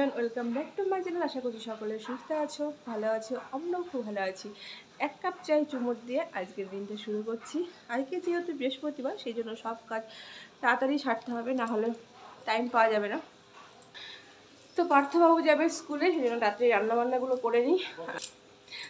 Everyone, welcome back to my channel. আশা করছি সকলে সুস্থ আছো, ভালো আছো। আমরাও খুব ভালো আছি। এক কাপ চাই চুমুক দিয়ে আজকের দিনটা শুরু করছি। আজকে যেহেতু বৃহস্পতিবার, সেই জন্য সব কাজ তাড়াতাড়ি সারতে হবে, না হলে টাইম পাওয়া যাবে না। তো পার্থবাবু যাবে স্কুলে, সেই জন্য রাত্রে রান্নাবান্নাগুলো করে নিই।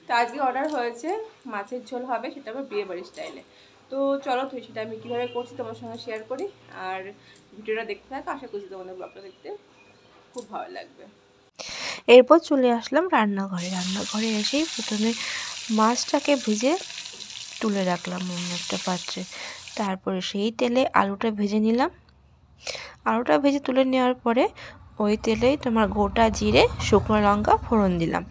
তো আজকে অর্ডার হয়েছে মাছের ঝোল হবে, সেটা আবার বিয়েবাড়ির স্টাইলে। তো চলো তুই সেটা আমি কীভাবে করছি তোমার সঙ্গে শেয়ার করি, আর ভিডিওটা দেখতে থাকো। আশা করছি তোমাদের ব্লগটা দেখতে খুব ভালো লাগবে। এরপর চলে আসলাম রান্নাঘরে এসেই প্রথমে মাছটাকে ভেজে তুলে রাখলাম অন্য একটা পাত্রে। তারপরে সেই তেলে আলুটা ভেজে নিলাম। আলুটা ভেজে তুলে নেওয়ার পরে ওই তেলেই তোমার গোটা জিরে, শুকনো লঙ্কা ফোড়ন দিলাম।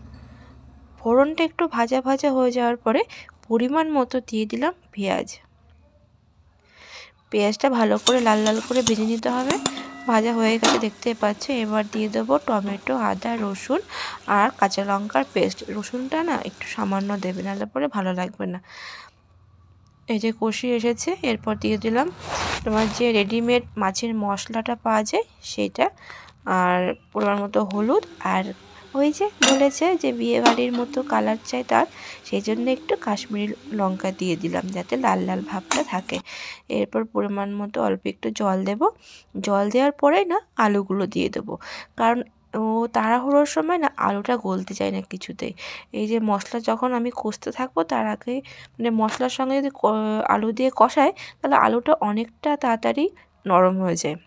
ফোড়নটা একটু ভাজা ভাজা হয়ে যাওয়ার পরে পরিমাণ মতো দিয়ে দিলাম পেঁয়াজ। পেঁয়াজটা ভালো করে লাল লাল করে ভেজে নিতে হবে। ভাজা হয়ে গেছে দেখতে পাচ্ছ। এবার দিয়ে দেবো টমেটো, আদা, রসুন আর কাঁচা লঙ্কার পেস্ট। রসুনটা না একটু সামান্য দেবে, নাহলে পরে ভালো লাগবে না। এই যে কষি এসেছে, এরপর দিয়ে দিলাম তোমার যে রেডিমেড মাছের মশলাটা পাওয়া যায় সেইটা, আর পরিমাণ মতো হলুদ, আর ওই যে বলেছে যে বিয়ে বাড়ির মতো কালার চাই তার, সেই জন্য একটু কাশ্মীরি লঙ্কা দিয়ে দিলাম যাতে লাল লাল ভাবটা থাকে। এরপর পরিমাণ মতো অল্প একটু জল দেব। জল দেওয়ার পরে না আলুগুলো দিয়ে দেবো, কারণ ও তাড়াহুড়োর সময় না আলুটা গলতে চায় না কিছুতেই। এই যে মশলা যখন আমি কষতে থাকবো তার আগে মানে মশলার সঙ্গে যদি আলু দিয়ে কষাই, তাহলে আলুটা অনেকটা তাড়াতাড়ি নরম হয়ে যায়।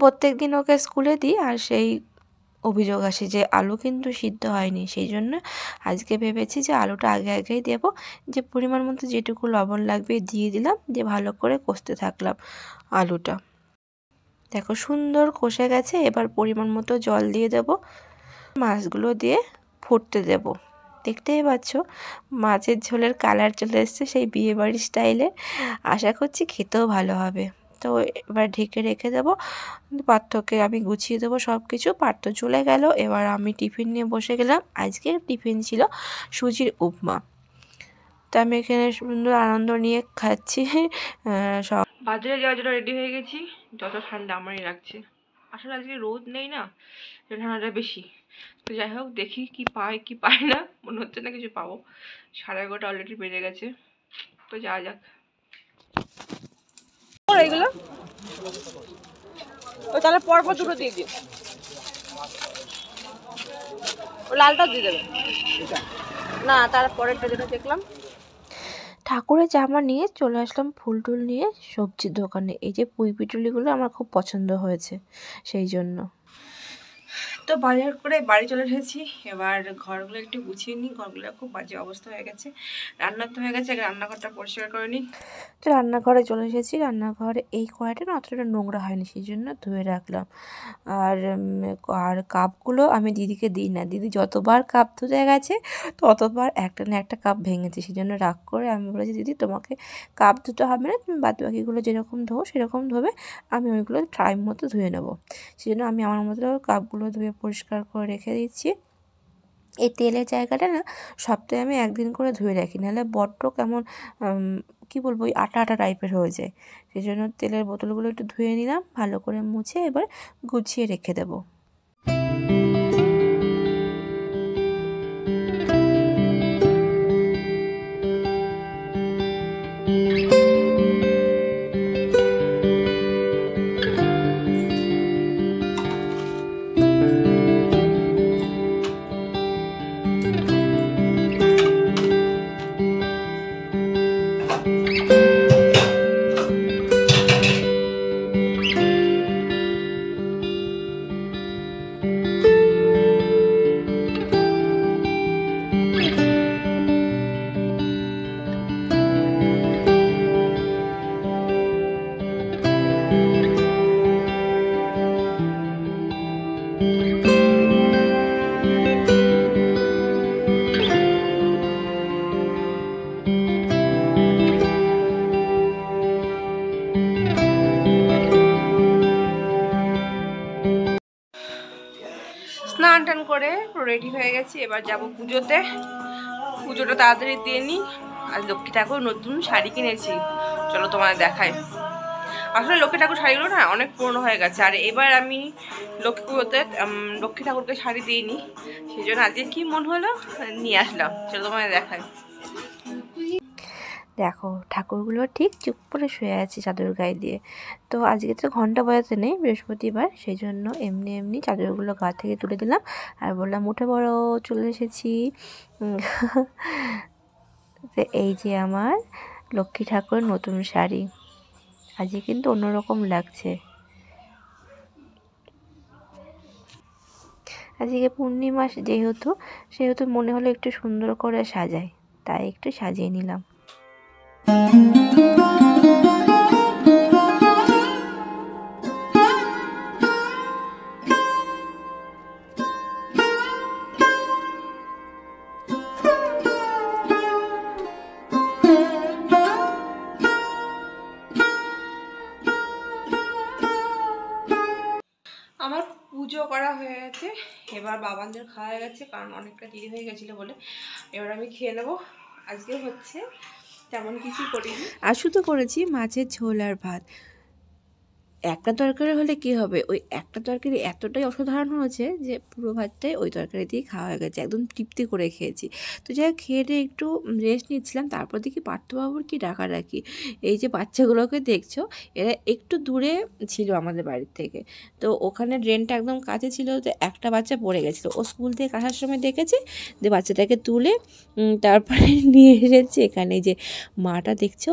প্রত্যেক দিন ওকে স্কুলে দিই, আর সেই অভিযোগ আসে যে আলু কিন্তু সিদ্ধ হয়নি। সেই জন্য আজকে ভেবেছি যে আলুটা আগেই দেবো। যে পরিমাণ মতো যেটুকু লবণ লাগবে দিয়ে দিলাম, দিয়ে ভালো করে কষতে থাকলাম আলুটা। দেখো সুন্দর কষে গেছে। এবার পরিমাণ মতো জল দিয়ে দেব, মাছগুলো দিয়ে ফুটতে দেব। দেখতেই পাচ্ছ মাছের ঝোলের কালার চলে এসছে সেই বিয়েবাড়ির স্টাইলে। আশা করছি খেতেও ভালো হবে। তো এবার ঢেকে রেখে দেবো। পার্থকে আমি গুছিয়ে দেবো সব কিছু। পার্থ চলে গেল, এবার আমি টিফিন নিয়ে বসে গেলাম। আজকের টিফিন ছিল সুজির উপমা। তো আমি এখানে সুন্দর আনন্দ নিয়ে খাচ্ছি। সব বাজারে যাওয়ার জন্য রেডি হয়ে গেছি। যত ঠান্ডা আমারই লাগছে, আসলে আজকে রোদ নেই না, ঠান্ডাটা বেশি। তো যাই হোক, দেখি কি পাই কি পাই না, মনে হচ্ছে না কিছু পাবো। 11:30 অলরেডি বেজে গেছে, তো যাওয়া যাক। এইগুলো ও তাহলে পরপর দুটো দিয়ে দিন, ও লালটা দিয়ে দেবে না, তারপরেরটা যেটা দেখলাম। ঠাকুরের জামা নিয়ে চলে আসলাম ফুল টুল নিয়ে সবজির দোকানে। এই যে পুঁই পিটুলিগুলো আমার খুব পছন্দ হয়েছে, সেই জন্য। তো বাজার করে বাড়ি চলে এসেছি। এবার ঘরগুলো একটু গুছিয়ে নিই, ঘরগুলো খুব বাজে অবস্থা হয়ে গেছে। রান্না তো হয়ে গেছে, রান্নাঘরটা পরিষ্কার করে নিই। তো রান্নাঘরে চলে এসেছি। রান্নাঘরে এই কড়াইটা না অতটা নোংরা হয়নি, সেই জন্য ধুয়ে রাখলাম। আর কাপগুলো আমি দিদিকে দিই না। দিদি যতবার কাপ ধুতে গেছে ততবার একটা না একটা কাপ ভেঙেছে। সেই জন্য রাগ করে আমি বলেছি, দিদি তোমাকে কাপ ধুতে হবে না, তুমি বাদবাকিগুলো যেরকম ধোও সেরকম ধোবে, আমি ওইগুলো টাইম মতো ধুয়ে নেবো। সেই জন্য আমি আমার মতো কাপগুলো ধুয়ে পরিষ্কার করে রেখে দিচ্ছি। এই তেলের জায়গাটা না সপ্তাহে আমি একদিন করে ধুয়ে রাখি, নাহলে বড্ড কেমন কী বলবো, ওই আটা আটা টাইপের হয়ে যায়। সেই জন্য তেলের বোতলগুলো একটু ধুয়ে নিলাম, ভালো করে মুছে এবার গুছিয়ে রেখে দেবো। স্নান টান করে রেডি হয়ে গেছি। এবার যাব পুজোতে। পুজোটা তাড়াতাড়ি দিয়ে নিই। আর লক্ষ্মী ঠাকুর নতুন শাড়ি কিনেছি, চলো তোমায় দেখাই। আসলে লক্ষ্মী ঠাকুর শাড়িগুলো না অনেক পুরনো হয়ে গেছে, আর এবার আমি লক্ষ্মী ঠাকুরকে শাড়ি দিইনি, সেই জন্য আজকে কি মন হলো নিয়ে আসলাম। চলো তোমায় দেখাই। দেখো ঠাকুরগুলো ঠিক চুপ করে শুয়ে আছে চাদর গায়ে দিয়ে। তো আজকে তো ঘন্টা বাজাতে নেই, বৃহস্পতিবার, সেই জন্য এমনি এমনি চাদরগুলো গা থেকে তুলে দিলাম আর বললাম উঠে বড় চলে এসেছি। তো এই যে আমার লক্ষ্মী ঠাকুরের নতুন শাড়ি, আজকে কিন্তু অন্যরকম লাগছে। আজকে পূর্ণিমা সেহেতু মনে হলো একটু সুন্দর করে সাজাই, তাই একটু সাজিয়ে নিলাম। আমার পুজো করা হয়ে গেছে, এবার বাবানদের খাওয়া হয়ে গেছে, কারণ অনেকটা দেরি হয়ে গেছিলো বলে। এবার আমি খেয়ে নেবো। আজকে হচ্ছে তেমন কিছু করিনি, আর শুধু করেছি মাছের ঝোল আর ভাত। একটা তরকারি হলে কি হবে, ওই একটা তরকারি এতটাই অসাধারণ হয়েছে যে পুরো ভাতটাই ওই তরকারি দিয়ে খাওয়া হয়ে গেছে, একদম তৃপ্তি করে খেয়েছি। তো যাই হোক, খেয়ে দিয়ে একটু রেস্ট নিচ্ছিলাম, তারপর দেখি পার্থবাবুর কি ডাকাডাকি। এই যে বাচ্চাগুলোকে দেখছো, এরা একটু দূরে ছিল আমাদের বাড়ির থেকে, তো ওখানে ড্রেনটা একদম কাছে ছিল, তো একটা বাচ্চা পড়ে গেছিলো, ও স্কুল থেকে আসার সময় দেখেছে, যে বাচ্চাটাকে তুলে তারপরে নিয়ে এসেছে এখানে। যে মাটা দেখছো,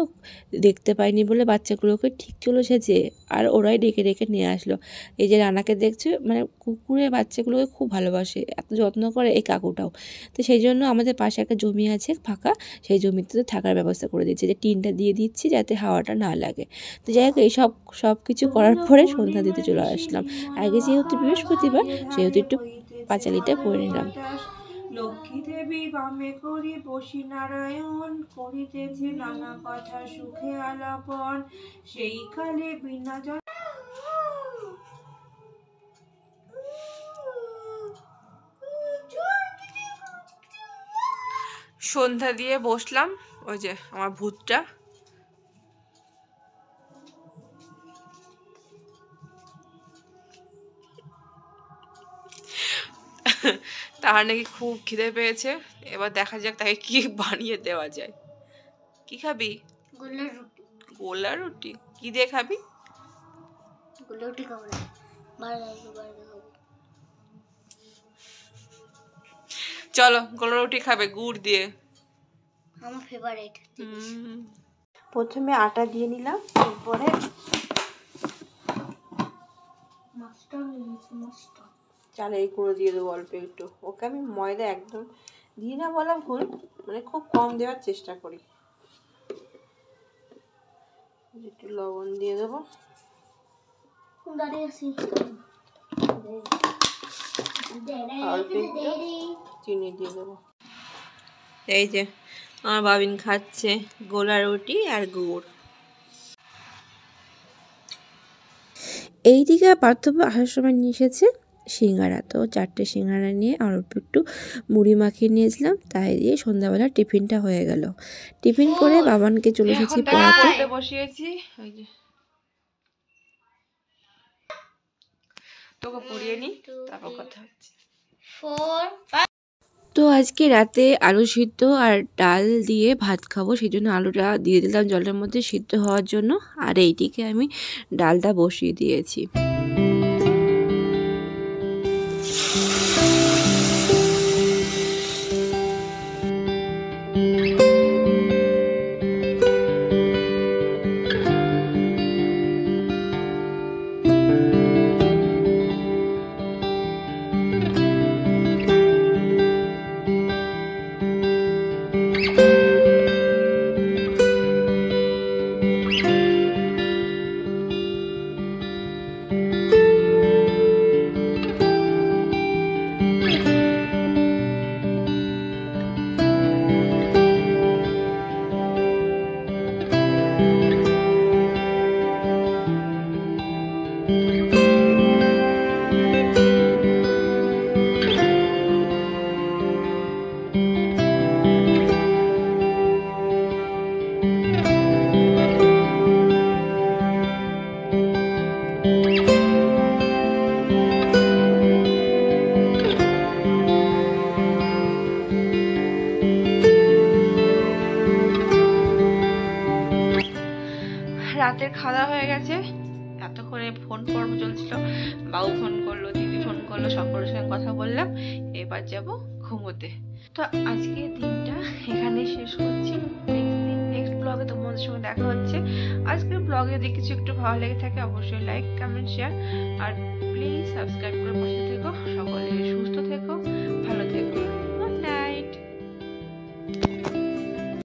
দেখতে পায়নি বলে বাচ্চাগুলোকে ঠিক চলে এসেছে, আর ওরাই ডেকে ডেকে নিয়ে আসলো। এই যে রানাকে দেখছো, মানে কুকুরের বাচ্চাগুলোকে খুব ভালোবাসে, এত যত্ন করে এই কাকুটাও। তো সেই জন্য আমাদের পাশে একটা জমি আছে ফাঁকা, সেই জমিতে তো থাকার ব্যবস্থা করে দিচ্ছে, যে টিনটা দিয়ে দিচ্ছি যাতে হাওয়াটা না লাগে। তো যাই হোক, এই সব কিছু করার পরে সন্ধ্যা দিতে চলে আসলাম। আগে যেহেতু বৃহস্পতিবার, সেহেতু একটু পাঁচালিটা করে নিলাম। লক্ষ্মী দেবী বামে করি বসি নারায়ণ, করিতেছে নানা কথা সুখে আলাপন, সেই কালে বিনা জল। সন্ধ্যা দিয়ে বসলাম, ওই যে আমার ভূতটা। তার নাকি খুব খিদে পেয়েছে, এবার দেখা যাক তাকে কি বানিয়ে দেওয়া যায়। কি খাবি? গোলা রুটি। কি দিয়ে খাবি? গোলা রুটি খাবো না, চলো গোলা রুটি খাবে গুড় দিয়ে, আমার ফেভারিট। প্রথমে আটা দিয়ে নিলাম, এরপরে চালের গুঁড়ো দিয়ে দেবো অল্প একটু। ওকে আমি ময়দা একদম দিই না বলা ভুল, মানে খুব কম দেওয়ার চেষ্টা করি। একটু লবণ দিয়ে দেবো, অল্প একটু চিনি দিয়ে দেবো। এই যে আমার বাবিন খাচ্ছে গোলা রুটি আর গুড়। এইদিকে পার্থক্য আসার সময় নিয়ে এসেছে সিঙ্গারা, তো 4টে সিঙ্গারা নিয়ে আর একটু মুড়ি মাখিয়ে নিয়েছিলাম, তাই দিয়ে সন্ধ্যাবেলা টিফিনটা হয়ে গেল। টিফিন করে বাবানকে চলে এসেছি পড়াতে। বসিয়েছি, ওই যে তোকে পড়িয়ে নি, তারপর কথা হচ্ছে। তো আজকে রাতে আলু সিদ্ধ আর ডাল দিয়ে ভাত খাবো, সেই জন্য আলুটা দিয়ে দিলাম জলের মধ্যে সিদ্ধ হওয়ার জন্য, আর এইদিকে আমি ডালটা বসিয়ে দিয়েছি। রাতের খাওয়া হয়ে গেছে, এতক্ষণে ফোন পর্ব চলছিল, বাবু ফোন করলো, দিদি ফোন করলো, সকলের সঙ্গে কথা বললাম, এবার যাব ঘুমোতে। তো আজকে দিনটা এখানেই শেষ করছি, নেক্সট ব্লগে তোমাদের সঙ্গে দেখা হচ্ছে। আজকের ব্লগে যদি কিছু একটু ভালো লেগে থাকে অবশ্যই লাইক, কমেন্ট, শেয়ার আর প্লিজ সাবস্ক্রাইব করে পাশে থেকো। সকলে সুস্থ